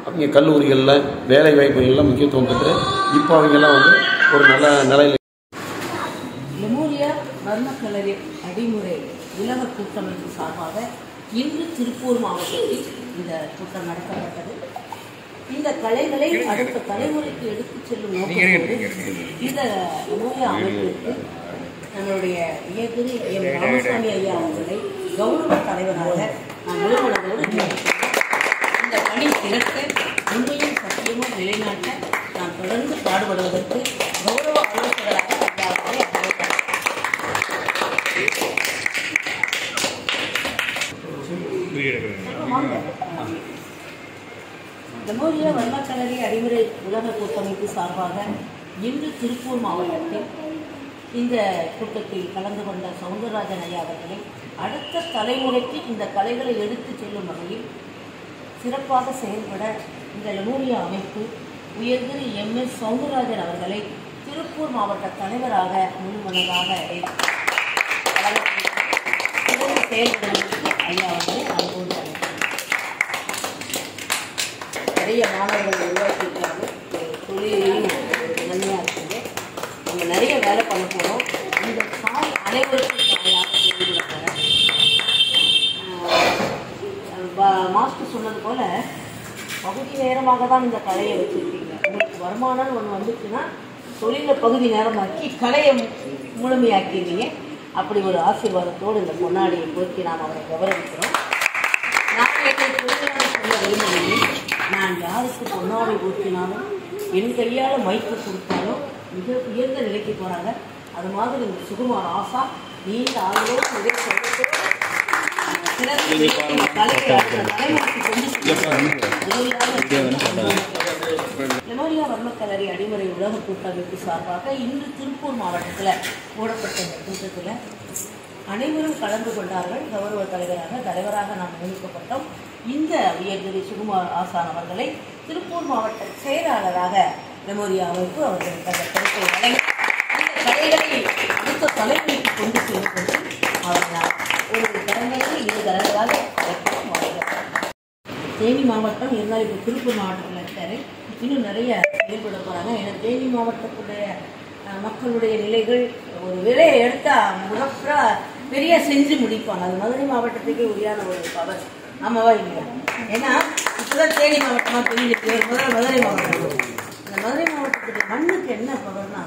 அவங்க கல்லூரிகளில் வேலை வாய்ப்புகள்லாம் முக்கியத்துவம் பெற்று இப்போ அவங்கெல்லாம் வந்து ஒரு நல்ல நிலையில். லெமோரியா வர்மக்கலரி அடிமுறை உலக கூட்டமைப்பு சார்பாக இன்று திருப்பூர் மாவட்டத்தில் இந்த கூட்டம் நடத்தப்பட்டது. இந்த கலைகளை அடுத்த தலைமுறைக்கு எடுத்துச் செல்லும் நோக்கத்தோடு இந்த லெமோரியா அமைப்பிற்கு நம்மளுடைய இயக்குநர் எம் ராமசாமி ஐயா அவர்களை கௌரவ தலைவராக நான் நிறுவனத்தோடு இந்த பணி சிறக்க உண்மையும் சத்தியமும் நிலைநாட்ட நான் தொடர்ந்து பாடுபடுவதற்கு கௌரவ ஆலோசகராக ஐயா லெமோரியா வர்மக்கலரி அடிமுறை உலக கூட்டமைப்பு சார்பாக இன்று திருப்பூர் மாவட்டத்தில் இந்த கூட்டத்தில் கலந்து கொண்ட சவுந்தரராஜன் ஐயா அவர்களை அடுத்த தலைமுறைக்கு இந்த கலைகளை எடுத்துச் செல்லும் வகையில் சிறப்பாக செயல்பட இந்த லெமோரியா அமைப்பு உயர்திரு MS சவுந்தரராஜன் அவர்களை திருப்பூர் மாவட்ட தலைவராக முன்மனதாக செயல்படுவதற்கு ஐயா அவர்களை அனுபவம் அளிக்கிறார். நிறைய மாணவர்கள் உருவாக்கியிருக்காங்க. தொழிலையும் நன்மையாக இருக்குது. நம்ம நிறைய வேலை பண்ண போகிறோம். இந்த தாய் அனைவருக்கும் தாயாக செயல்படுறாங்க. மாஸ்டர் சொன்னது போல் பகுதி நேரமாக தான் இந்த கலையை வச்சுருக்கீங்க. உங்களுக்கு வருமானம்னு ஒன்று வந்துச்சுன்னா தொழிலை பகுதி நேரமாக்கி கலையை முழுமையாக்கிடுவீங்க. அப்படி ஒரு ஆசீர்வாதத்தோடு இந்த பொன்னாடியை போக்கி நாம் அவரை கௌரவிக்கிறோம். நான் எங்கள் தொழிலாளர் சொல்ல விரும்புகிறேன். நான் யாருக்கு பொன்னாடி ஊற்றினாலும் என் கையால் மைக்கு கொடுத்தாலும் மிக உயர்ந்த நிலைக்கு போகிறாங்க. அது மாதிரி இந்த சுகுமார் ஆசா நீண்ட ஆளுநர் மிக சொல்ல லெமோரியா வர்மக்கலரி அடிமுறை உலக கூட்டமைப்பு சார்பாக இன்று திருப்பூர் மாவட்டத்தில் போடப்பட்ட இந்த கூட்டத்தில் அனைவரும் கலந்து கொண்டார்கள். கௌரவ தலைவராக நாம் நியமிக்கப்பட்டோம். இந்த உயர்திரு சுகுமார் ஆசான் அவர்களை திருப்பூர் மாவட்ட செயலாளராக லெமோரியா அமைப்பு அவர்கள் தங்கள் கருத்தை வழங்கி இந்த கலைகளை அடுத்த தலைமுறைக்கு கொண்டு செல்வது அவர்கள் ஒரு தரங்களில் 2 தரங்களாக தேனி மாவட்டம் இருந்தால் இப்போ திருப்பூர் மாவட்டத்தில் இருக்காரு. இன்னும் நிறைய செயல்பட போகிறாங்க. ஏன்னா தேனி மாவட்டத்துடைய மக்களுடைய நிலைகள் ஒரு வேலையை எடுத்தால் முகப்புற பெரிய செஞ்சு முடிப்பாங்க. அது மதுரை மாவட்டத்துக்கே உரியான ஒரு பவர். ஆமாவா இல்லையா? ஏன்னா இப்போதான் தேனி மாவட்டமாக தெரிஞ்சிருக்கு, முதல்ல மதுரை மாவட்டம். இந்த மதுரை மாவட்டத்துடைய மண்ணுக்கு என்ன பவர்னா,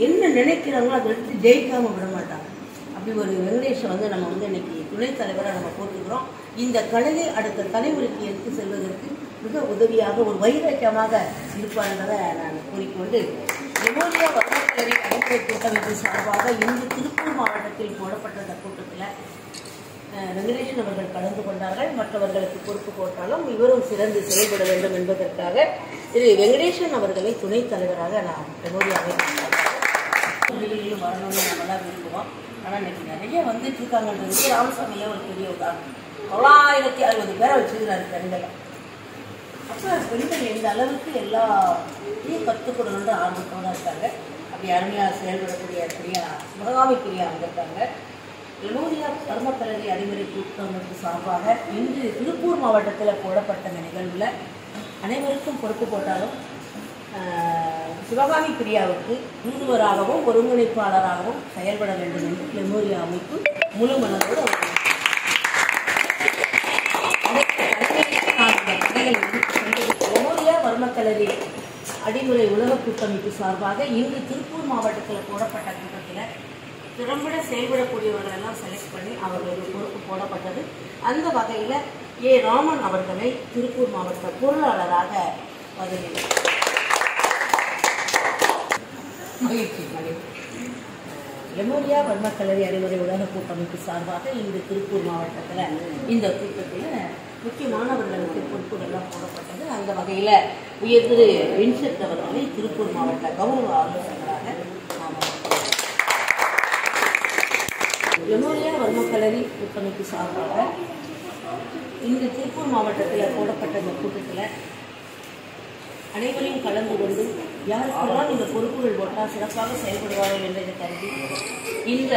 என்ன நினைக்கிறாங்களோ அதை எடுத்து ஜெயிக்காமல் விட மாட்டாங்க. அப்படி ஒரு வெங்கடேஷை வந்து நம்ம வந்து இன்னைக்கு துணைத் தலைவராக நம்ம போட்டுக்கிறோம். இந்த கலையை அடுத்த தலைமுறைக்கு எடுத்து செல்வதற்கு மிக உதவியாக ஒரு வைரக்கியமாக இருப்பார் என்பதை நான் கூறிக்கொண்டு, லெமோரியா வர்மக்கலரி அடிப்படை கூட்டமைப்பு சார்பாக இன்று திருப்பூர் மாவட்டத்தில் போடப்பட்ட இந்த கூட்டத்தில் வெங்கடேசன் அவர்கள் கலந்து கொண்டார்கள். மற்றவர்களுக்கு பொறுப்பு போட்டாலும் இவரும் சிறந்து செயல்பட வேண்டும் என்பதற்காக திரு வெங்கடேசன் அவர்களை துணைத் தலைவராக நான் லெமோரியாவை வரணும்னு நம்மளாம் விரும்புவோம். ஆனால் இன்னைக்கு நிறைய வந்துட்டு இருக்காங்கன்றதுக்கு ராமசாமியே ஒரு பெரிய உதாரணம். 960 பேரை வச்சுக்கிறாரு பெண்களை. அப்போ பெண்கள் எந்த அளவுக்கு எல்லாத்தையும் கற்றுக்கொள்ளணுன்ற ஆர்வத்தோடு இருக்காங்க. அப்படி அருமையாக செயல்படக்கூடிய பிரியா சிவகாமி பிரியா வந்திருக்காங்க. லெமோரியா வர்மக்கலரி அடிமுறை கூட்டமைப்பு சார்பாக இன்று திருப்பூர் மாவட்டத்தில் போடப்பட்ட இந்த நிகழ்வில் அனைவருக்கும் பொறுப்பு போட்டாலும் சிவகாமி பிரியாவுக்கு தூதுவராகவும் ஒருங்கிணைப்பாளராகவும் செயல்பட வேண்டும் என்று லெமோரியா அமைப்பு முழு மனதோடு லெமோரியா வர்மக்கலரி அடிமுறை உலக கூட்டமைப்பு சார்பாக இன்று திருப்பூர் மாவட்டத்தில் போடப்பட்ட கூட்டத்தில் திறம்பட செயல்படக்கூடியவர்கள் எல்லாம் செலக்ட் பண்ணி அவர்களுக்கு பொறுப்பு போடப்பட்டது. அந்த வகையில் ஏ ராமன் அவர்களை திருப்பூர் மாவட்ட பொருளாளராக பதவி லெமோரியா வர்மக்கலரி அடிமுறை உலக கூட்டமைப்பு சார்பாக இன்று திருப்பூர் மாவட்டத்தில் இந்த கூட்டத்தில் முக்கியமானவர்களுக்கு பொறுப்புகள்லாம் போடப்பட்டது. அந்த வகையில் உயர் திரு வின்சென்ட் அவர்களை திருப்பூர் மாவட்ட கௌரவ ஆலோசகராக லெமோரியா வர்மக்கலரி கூட்டமைப்பு சார்பாக இன்று திருப்பூர் மாவட்டத்தில் போடப்பட்ட இந்த கூட்டத்தில் அனைவரையும் கலந்து கொண்டு யாருக்கெல்லாம் இந்த பொறுப்புகள் போட்டால் சிறப்பாக செயல்படுவார்கள் என்பதை கருதி இந்த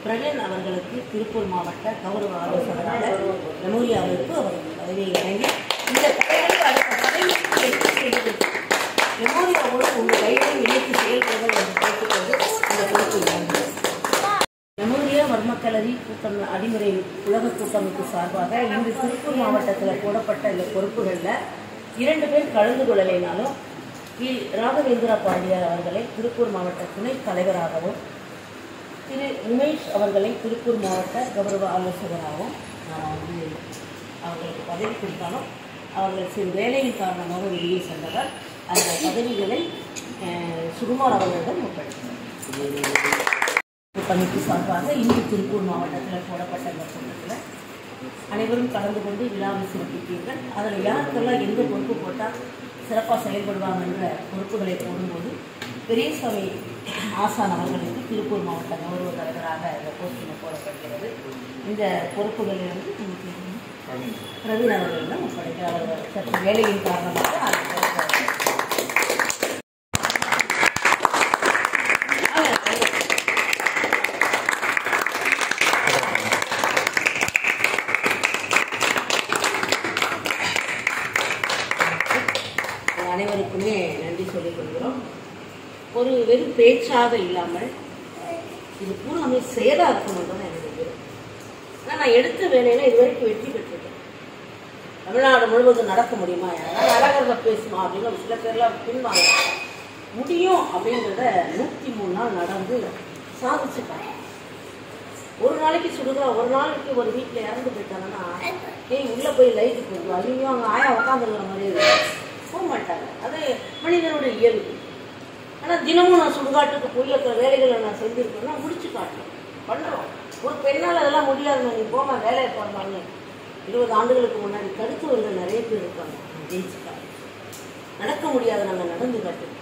பிரகன் அவர்களுக்கு திருப்பூர் மாவட்ட கௌரவ ஆலோசகராக லெமோரியாவிற்கு அவர் பதவியை வழங்கி இந்த கலைகளை அடுத்த தலைமுறைக்கு லெமோரியாவோடு உங்கள் கைகளை இணைத்து செயல்படுங்கள் என்று கேட்டுக்கொண்டு இந்த பொறுப்பு லெமோரியா வர்மக்கலரி அடிமுறை உலக கூட்டமைப்பு சார்பாக இன்று திருப்பூர் மாவட்டத்தில் போடப்பட்ட இந்த பொறுப்புகளில் 2 பேர் கலந்து கொள்ளலைனாலும் ராகவேந்திரா பாண்டியார் அவர்களை திருப்பூர் மாவட்ட துணைத் தலைவராகவும் திரு உமேஷ் அவர்களை திருப்பூர் மாவட்ட கௌரவ ஆலோசகராகவும் அவர்களுக்கு பதவி கொடுத்தாலும் அவர்கள் சிறு வேலையின் காரணமாக வெளியே சென்றதால் அந்த பதவிகளை சுகுமார் அவர்களிடம் ஒப்படைத்தார். கூட்டமைப்பு சார்பாக இன்று திருப்பூர் மாவட்டத்தில் போடப்பட்ட இந்த கூட்டத்தில் அனைவரும் கலந்து கொண்டு விழாவை சிறப்பித்தீர்கள். அதில் யாருக்கெல்லாம் எந்த பொறுப்பு போட்டால் சிறப்பாக செயல்படுவாங்க என்ற பொறுப்புகளை போடும்போது பெரியசாமி ஆசான் அவர்களுக்கு திருப்பூர் மாவட்ட கௌரவ தலைவராக இந்த போஸ்டிங் போடப்படுகிறது. இந்த பொறுப்புகளிலிருந்து பிரவீன் அவர்களிடம் ஒப்படைக்கிறார்கள். சற்று வேலையின் காரணமாக அனைவருக்குமே நன்றி சொல்லிக் கொள்கிறோம். ஒரு வெறும் பேச்சாக இல்லாமல் இது பூராமே செயலாக இருக்கணும்னு எனக்கு தெரியும். ஆனால் நான் எடுத்த வேலையில் இதுவரைக்கும் வெற்றி பெற்றிருக்கேன். தமிழ்நாடு முழுவதும் நடக்க முடியுமா, யாராவது அழகாக பேசுமா அப்படின்னு சில பேர்லாம் பின்வாங்க. முடியும் அப்படின்றத 103 நாள் நடந்து சாதிச்சுட்டாங்க. ஒரு நாளைக்கு சுடுதா, ஒரு நாளைக்கு ஒரு வீட்டில் இறந்து போயிட்டாங்கன்னா உள்ளே போய் லைட்டு போடுவோம். ஐயோ அங்கே ஆயா உட்காந்துருக்கிற மாதிரி போக மாட்டாங்க. அது மனிதனுடைய இயல்பு. ஆனால் தினமும் நான் சுடுகாட்டுக்கு போய் இருக்கிற வேலைகளை நான் செஞ்சுருக்கேன்னா முடிச்சு காட்டுறேன், பண்ணுறோம். ஒரு பெண்ணால் அதெல்லாம் முடியாதுங்க, நீ போமா வேலையை போடுறாங்க. 20 ஆண்டுகளுக்கு முன்னாடி தடுத்தவர்கள் நிறைய பேர் இருக்காங்க, ஜெயிச்சுட்டாங்க. நடக்க முடியாத நாங்கள் நடந்து காட்டுறோம்.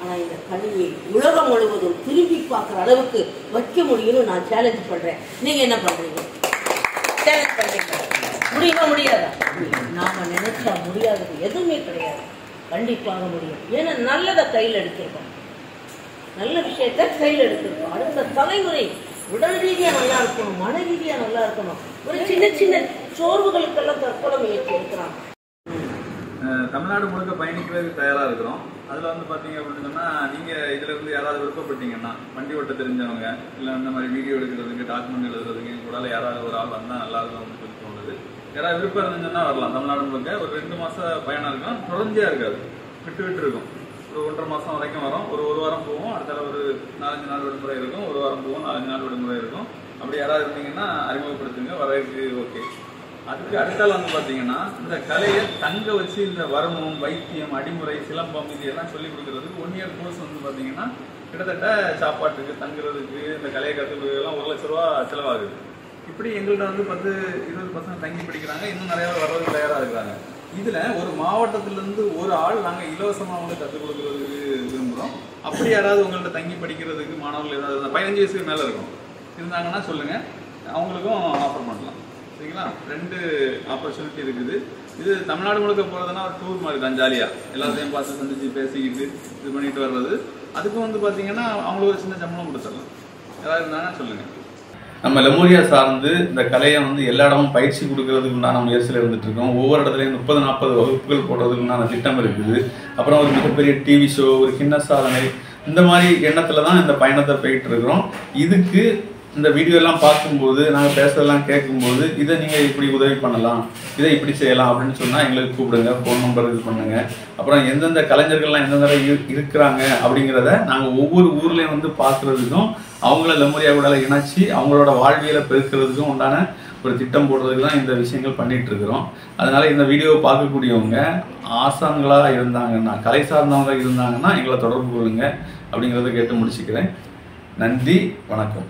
ஆனால் இந்த கல்வியை உலகம் முழுவதும் திரும்பி பார்க்குற அளவுக்கு வைக்க முடியும்னு நான் சேலஞ்ச் பண்ணுறேன். நீங்கள் என்ன பண்ணுறீங்க? சேலஞ்ச் பண்ணுறீங்க. முடியுமா முடியாதா? நாம நினைச்சா முடியாதது எதுவுமே கிடையாது. கண்டிப்பாக முடியும். ஏன்னா நல்லதை கையில் எடுத்திருக்கோம், நல்ல விஷயத்த கையில் எடுத்திருக்கோம். அடுத்த தலைமுறை உடல் ரீதியா நல்லா இருக்கணும், மன ரீதியா நல்லா இருக்கணும். ஒரு சின்ன சின்ன சோர்வுகளுக்கெல்லாம் தற்கொலை முயற்சி எடுக்கிறாங்க. தமிழ்நாடு முழுக்க பயணிக்கிறதுக்கு தயாரா இருக்கிறோம். அதில் வந்து பார்த்தீங்க அப்படின்னு சொன்னால் நீங்கள் இதில் இருந்து யாராவது விருப்பப்பட்டீங்கன்னா வண்டி ஓட்ட தெரிஞ்சவங்க இல்லை இந்த மாதிரி வீடியோ எடுக்கிறதுக்கு டாக்குமெண்ட் எழுதுறதுக்கு கூட யாராவது ஒரு ஆள் வந்தால் நல்லா இருக்கும் அப்படின்னு சொல்லி தோணுது. யாராவது விருப்பம் இருந்துச்சுன்னா வரலாம். தமிழ்நாடு முழுக்க ஒரு 2 மாதம் பயணம் இருக்கும். தொடர்ச்சியாக இருக்காது, விட்டு விட்டு இருக்கும். ஒரு 1.5 மாதம் வரைக்கும் வரும். ஒரு வாரம் போவோம், அடுத்த ஒரு 4-5 நாள் விடுமுறை இருக்கும். ஒரு வாரம் போவோம், 4-5 நாள் விடுமுறை இருக்கும். அப்படி யாராவது இருந்தீங்கன்னா அறிமுகப்படுத்துங்க, வரதுக்கு ஓகே. அதுக்கு அடுத்தால வந்து பார்த்தீங்கன்னா இந்த கலையை தங்க வச்சு இந்த வருமம், வைத்தியம், அடிமுறை, சிலம்பம் இது எல்லாம் சொல்லிக் கொடுக்கறதுக்கு 1 இயர் கோர்ஸ் வந்து பார்த்தீங்கன்னா கிட்டத்தட்ட சாப்பாட்டுக்கு, தங்குறதுக்கு, இந்த கலையை கற்றுக்கிறதுக்கெல்லாம் 1 லட்ச ரூபா செலவாகுது. இப்படி எங்கள்கிட்ட வந்து 10-20 பசங்க தங்கி படிக்கிறாங்க. இன்னும் நிறைய பேர் வர்றதுக்கு தயாராக இருக்கிறாங்க. இதில் ஒரு மாவட்டத்திலேருந்து ஒரு ஆள் நாங்கள் இலவசமாக அவங்களுக்கு கற்றுக் கொடுக்கறதுக்கு விரும்புகிறோம். அப்படி யாராவது உங்கள்கிட்ட தங்கி படிக்கிறதுக்கு மாணவர்கள் ஏதாவது 15 வயசுக்கு மேலே இருக்கும் இருந்தாங்கன்னா சொல்லுங்கள், அவங்களுக்கும் ஆஃபர் பண்ணலாம். சரிங்களா? 2 ஆப்பர்ச்சுனிட்டி இருக்குது. இது தமிழ்நாடு முழுக்க போகிறதுனா ஒரு டூர் மாதிரி தான், ஜாலியாக எல்லாத்தையும் பார்த்து சந்திச்சு பேசிக்கிட்டு இது பண்ணிட்டு வர்றது. அதுக்கும் வந்து பார்த்தீங்கன்னா அவங்களுக்கு ஒரு சின்ன சம்பளம் கொடுத்துடலாம். ஏதாவது இருந்தாங்கன்னா சொல்லுங்கள். நம்ம லெமோரியா சார்ந்து இந்த கலையை வந்து எல்லா இடமும் பயிற்சி கொடுக்கறதுக்கு உண்டான முயற்சியில் இருந்துட்டு இருக்கோம். ஒவ்வொரு இடத்துலையும் 30-40 வகுப்புகள் போடுறதுக்கு உண்டான திட்டம் இருக்குது. அப்புறம் ஒரு மிகப்பெரிய டிவி ஷோ, ஒரு கின்ன சாதனை, இந்த மாதிரி எண்ணத்தில் தான் இந்த பயணத்தை போயிட்டு இருக்கிறோம். இதுக்கு இந்த வீடியோ எல்லாம் பார்க்கும்போது, நாங்கள் பேசுறதெல்லாம் கேட்கும்போது, இதை நீங்கள் இப்படி உதவி பண்ணலாம், இதை இப்படி செய்யலாம் அப்படின்னு சொன்னால் எங்களுக்கு கூப்பிடுங்க, ஃபோன் நம்பர் இது பண்ணுங்க. அப்புறம் எந்தெந்த கலைஞர்கள்லாம் எந்தெந்த இருக்கிறாங்க அப்படிங்கிறத நாங்கள் ஒவ்வொரு ஊர்லேயும் வந்து பார்க்குறதுக்கும், அவங்கள லெமோரியா கூட இணைச்சி அவங்களோட வாழ்வியலை பெருக்கிறதுக்கும் உண்டான ஒரு திட்டம் போடுறதுக்கு தான் இந்த விஷயங்கள் பண்ணிட்டு இருக்கிறோம். அதனால இந்த வீடியோவை பார்க்கக்கூடியவங்க ஆசான்களாக இருந்தாங்கன்னா, கலை சார்ந்தவங்க இருந்தாங்கன்னா எங்களை தொடர்பு கொள்ளுங்க அப்படிங்கிறத கேட்டு முடிச்சுக்கிறேன். நன்றி, வணக்கம்.